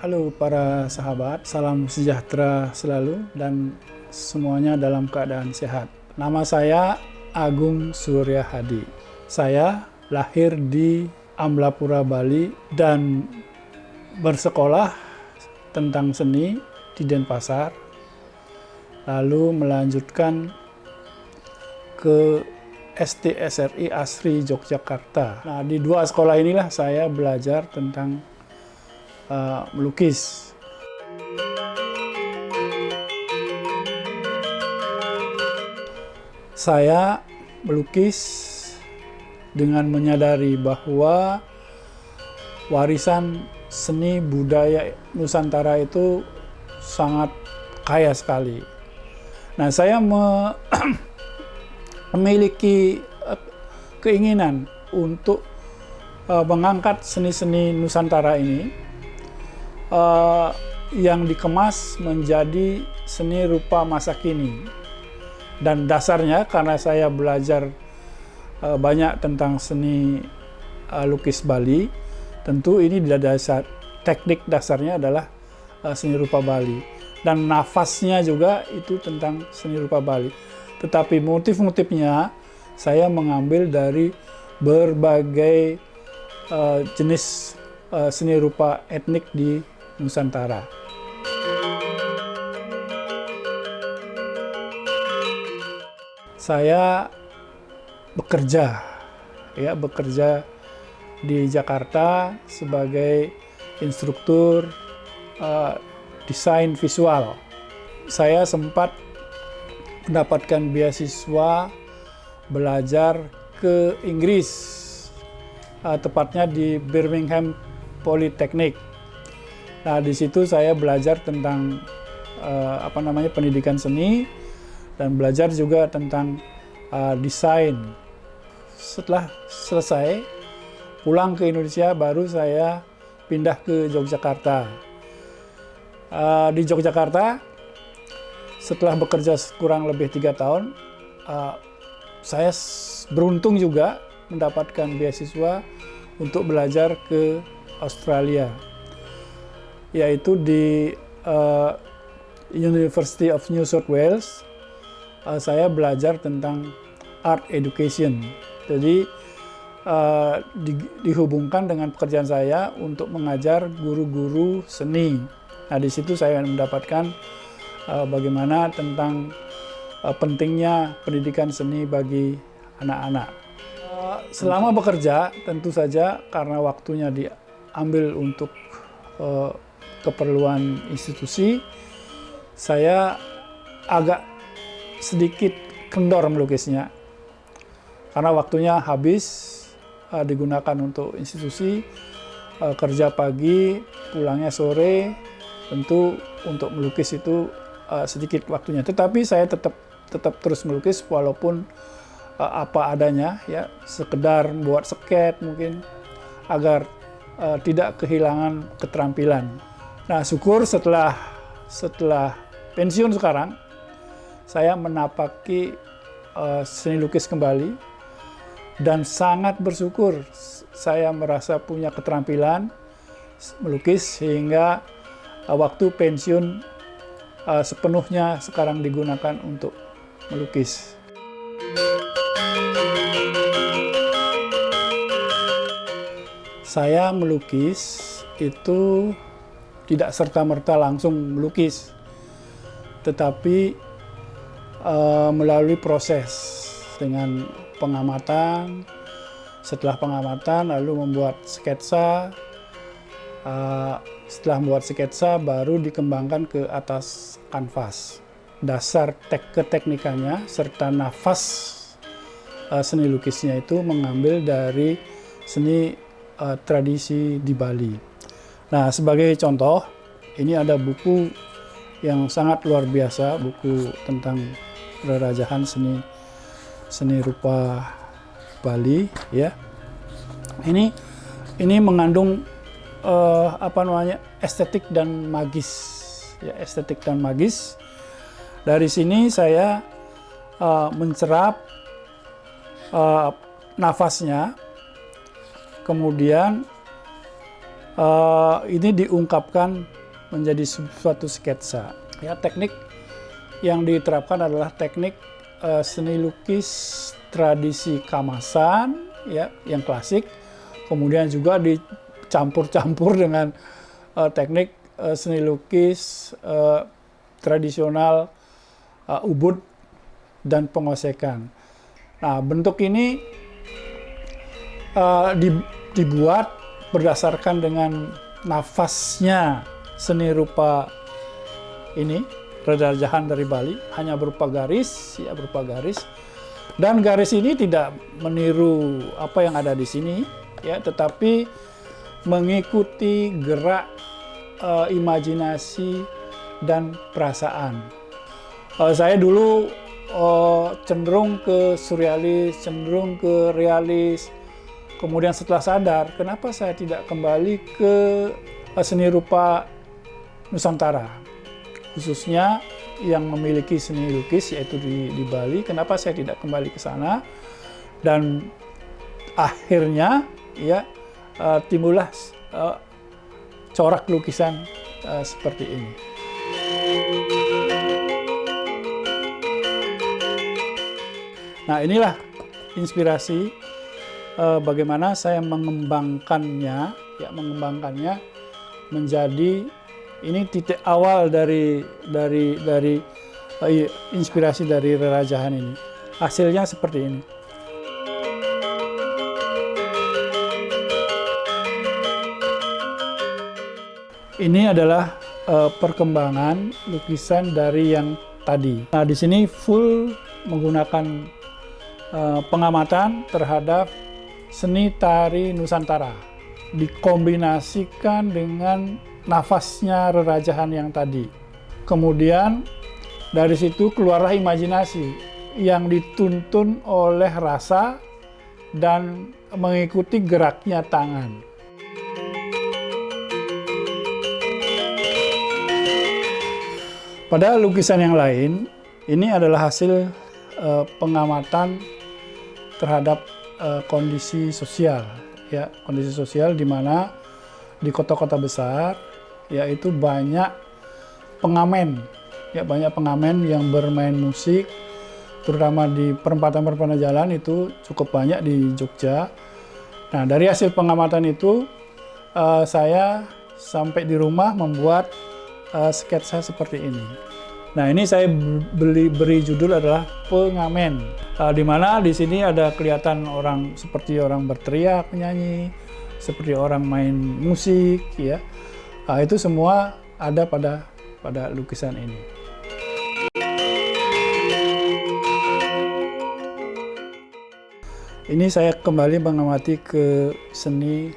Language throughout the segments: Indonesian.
Halo para sahabat, salam sejahtera selalu dan semuanya dalam keadaan sehat. Nama saya Agung Surya Hadi. Saya lahir di Amblapura, Bali dan bersekolah tentang seni di Denpasar. Lalu melanjutkan ke STSRI Asri Yogyakarta. Nah, di dua sekolah inilah saya belajar tentang melukis. Saya melukis dengan menyadari bahwa warisan seni budaya Nusantara itu sangat kaya sekali. Nah, saya memiliki keinginan untuk mengangkat seni-seni Nusantara ini yang dikemas menjadi seni rupa masa kini. Dan dasarnya karena saya belajar banyak tentang seni lukis Bali, tentu ini teknik dasarnya adalah seni rupa Bali. Dan nafasnya juga itu tentang seni rupa Bali. Tetapi motif-motifnya saya mengambil dari berbagai jenis seni rupa etnik di Nusantara. Saya bekerja di Jakarta sebagai instruktur desain visual. Saya sempat mendapatkan beasiswa belajar ke Inggris, tepatnya di Birmingham Polytechnic. Nah, di situ saya belajar tentang pendidikan seni dan belajar juga tentang desain. Setelah selesai pulang ke Indonesia, baru saya pindah ke Yogyakarta. Di Yogyakarta, setelah bekerja kurang lebih 3 tahun, saya beruntung juga mendapatkan beasiswa untuk belajar ke Australia, yaitu di University of New South Wales. Saya belajar tentang art education. Jadi dihubungkan dengan pekerjaan saya untuk mengajar guru-guru seni. Nah, di situ saya mendapatkan bagaimana tentang pentingnya pendidikan seni bagi anak-anak. Selama bekerja, tentu saja karena waktunya diambil untuk keperluan institusi, saya agak sedikit kendor melukisnya. Karena waktunya habis digunakan untuk institusi, kerja pagi, pulangnya sore, tentu untuk melukis itu sedikit waktunya. Tetapi saya tetap terus melukis walaupun apa adanya, ya, sekedar buat sket mungkin agar tidak kehilangan keterampilan. Nah, syukur setelah pensiun sekarang, saya menapaki seni lukis kembali dan sangat bersyukur saya merasa punya keterampilan melukis sehingga waktu pensiun sepenuhnya sekarang digunakan untuk melukis. Saya melukis itu tidak serta-merta langsung melukis, tetapi melalui proses dengan pengamatan. Setelah pengamatan lalu membuat sketsa. Setelah membuat sketsa baru dikembangkan ke atas kanvas. Dasar keteknikannya serta nafas seni lukisnya itu mengambil dari seni tradisi di Bali. Nah, sebagai contoh, ini ada buku yang sangat luar biasa, buku tentang penjelajahan seni rupa Bali, ya. Ini mengandung estetik dan magis, ya, estetik dan magis. Dari sini saya mencerap nafasnya, kemudian ini diungkapkan menjadi suatu sketsa. Ya, teknik yang diterapkan adalah teknik seni lukis tradisi Kamasan, ya, yang klasik. Kemudian juga dicampur-campur dengan teknik seni lukis tradisional Ubud dan pengosekan. Nah, bentuk ini dibuat berdasarkan dengan nafasnya seni rupa ini, Rarajahan dari Bali, hanya berupa garis, ya, berupa garis. Dan garis ini tidak meniru apa yang ada di sini, ya, tetapi mengikuti gerak imajinasi dan perasaan. Saya dulu cenderung ke surrealis, cenderung ke realis. Kemudian setelah sadar, kenapa saya tidak kembali ke seni rupa Nusantara, khususnya yang memiliki seni lukis yaitu di Bali. Kenapa saya tidak kembali ke sana? Dan akhirnya, ya, timbullah corak lukisan seperti ini. Nah, inilah inspirasi bagaimana saya mengembangkannya, ya, mengembangkannya menjadi ini titik awal dari inspirasi dari Rarajahan ini. Hasilnya seperti ini. Ini adalah perkembangan lukisan dari yang tadi. Nah, di sini full menggunakan pengamatan terhadap seni tari Nusantara, dikombinasikan dengan nafasnya Rarajahan yang tadi. Kemudian dari situ keluarlah imajinasi yang dituntun oleh rasa dan mengikuti geraknya tangan. Pada lukisan yang lain, ini adalah hasil pengamatan terhadap kondisi sosial, ya, kondisi sosial di mana di kota-kota besar, yaitu banyak pengamen, ya, banyak pengamen yang bermain musik, terutama di perempatan-perempatan jalan itu cukup banyak di Jogja. Nah, dari hasil pengamatan itu saya sampai di rumah membuat sketsa seperti ini. Nah, ini saya beri judul adalah Pengamen, di mana di sini ada kelihatan orang seperti orang berteriak, menyanyi, seperti orang main musik, ya. Itu semua ada pada lukisan ini. Ini saya kembali mengamati ke seni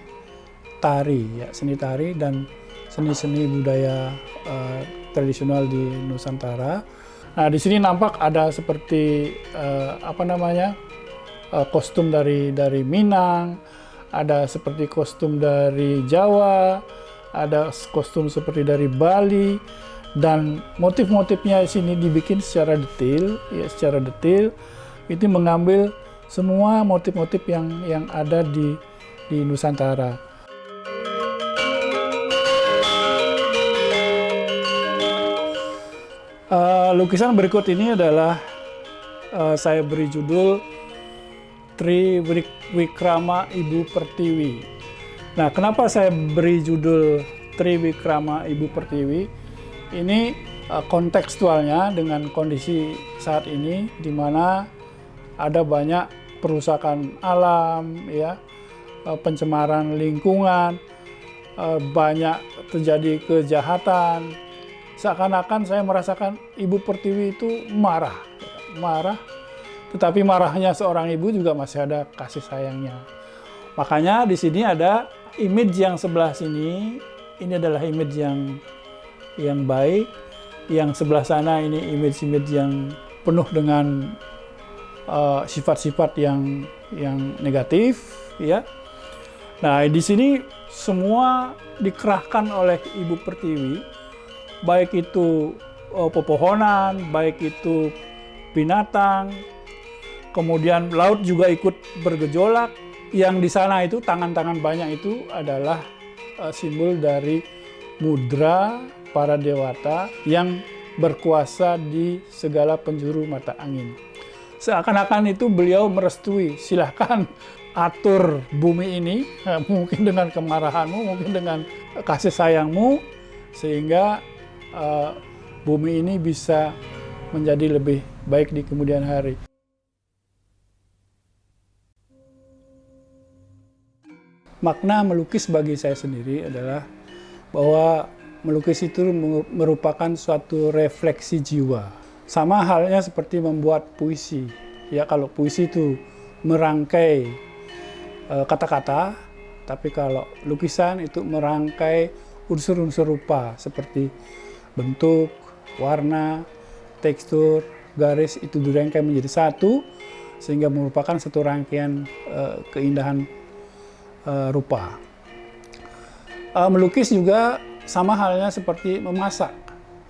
tari, ya, seni tari dan seni-seni budaya tradisional di Nusantara. Nah, di sini nampak ada seperti kostum dari Minang, ada seperti kostum dari Jawa, ada kostum seperti dari Bali, dan motif-motifnya di sini dibikin secara detail, ya, secara detail. Itu mengambil semua motif-motif yang ada di Nusantara. Lukisan berikut ini adalah saya beri judul Tri Wikrama Ibu Pertiwi. Nah, kenapa saya beri judul Tri Wikrama Ibu Pertiwi? Ini kontekstualnya dengan kondisi saat ini, di mana ada banyak perusakan alam, ya, pencemaran lingkungan, banyak terjadi kejahatan. Seakan-akan saya merasakan Ibu Pertiwi itu marah, tetapi marahnya seorang ibu juga masih ada kasih sayangnya. Makanya di sini ada image yang sebelah sini, ini adalah image yang baik, yang sebelah sana ini image-image yang penuh dengan sifat-sifat yang negatif, ya. Nah, di sini semua dikerahkan oleh Ibu Pertiwi. Baik itu pepohonan, baik itu binatang, kemudian laut juga ikut bergejolak. Yang di sana itu tangan-tangan banyak itu adalah simbol dari mudra para dewata yang berkuasa di segala penjuru mata angin. Seakan-akan itu beliau merestui, silahkan atur bumi ini, mungkin dengan kemarahanmu, mungkin dengan kasih sayangmu, sehingga bumi ini bisa menjadi lebih baik di kemudian hari. Makna melukis bagi saya sendiri adalah bahwa melukis itu merupakan suatu refleksi jiwa. Sama halnya seperti membuat puisi. Ya, kalau puisi itu merangkai kata-kata, tapi kalau lukisan itu merangkai unsur-unsur rupa seperti bentuk, warna, tekstur, garis itu dirangkai menjadi satu sehingga merupakan satu rangkaian keindahan rupa. Melukis juga sama halnya seperti memasak.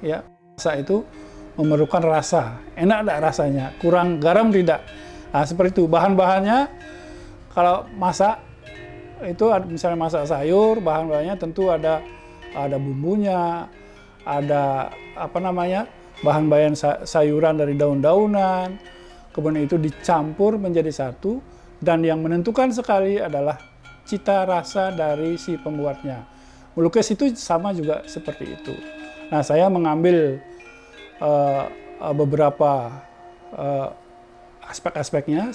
Ya, masak itu memerlukan rasa. Enak tidak rasanya? Kurang garam tidak? Nah, seperti itu. Bahan-bahannya kalau masak itu misalnya masak sayur, bahan-bahannya tentu ada bumbunya, ada bahan-bahan sayuran dari daun-daunan. Kemudian itu dicampur menjadi satu, dan yang menentukan sekali adalah cita rasa dari si pembuatnya. Melukis itu sama juga seperti itu. Nah, saya mengambil beberapa aspek-aspeknya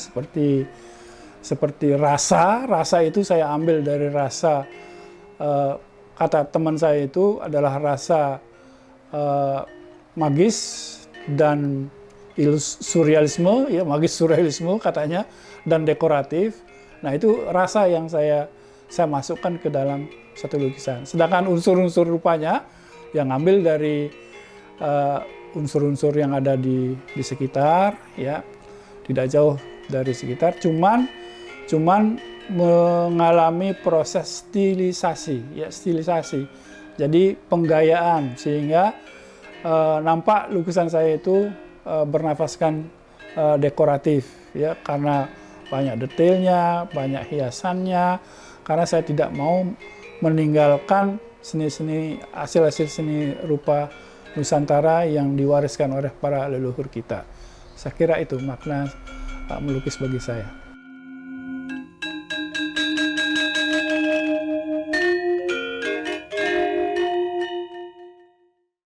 seperti rasa. Rasa itu saya ambil dari rasa, kata teman saya itu adalah rasa magis dan surrealisme, ya, magis surrealisme katanya, dan dekoratif. Nah, itu rasa yang saya masukkan ke dalam satu lukisan. Sedangkan unsur-unsur rupanya yang ambil dari unsur-unsur yang ada di sekitar, ya, tidak jauh dari sekitar, cuman mengalami proses stilisasi, ya, stilisasi. Jadi penggayaan sehingga nampak lukisan saya itu bernafaskan dekoratif, ya, karena banyak detailnya, banyak hiasannya, karena saya tidak mau meninggalkan hasil-hasil seni rupa Nusantara yang diwariskan oleh para leluhur kita. Saya kira itu makna melukis bagi saya.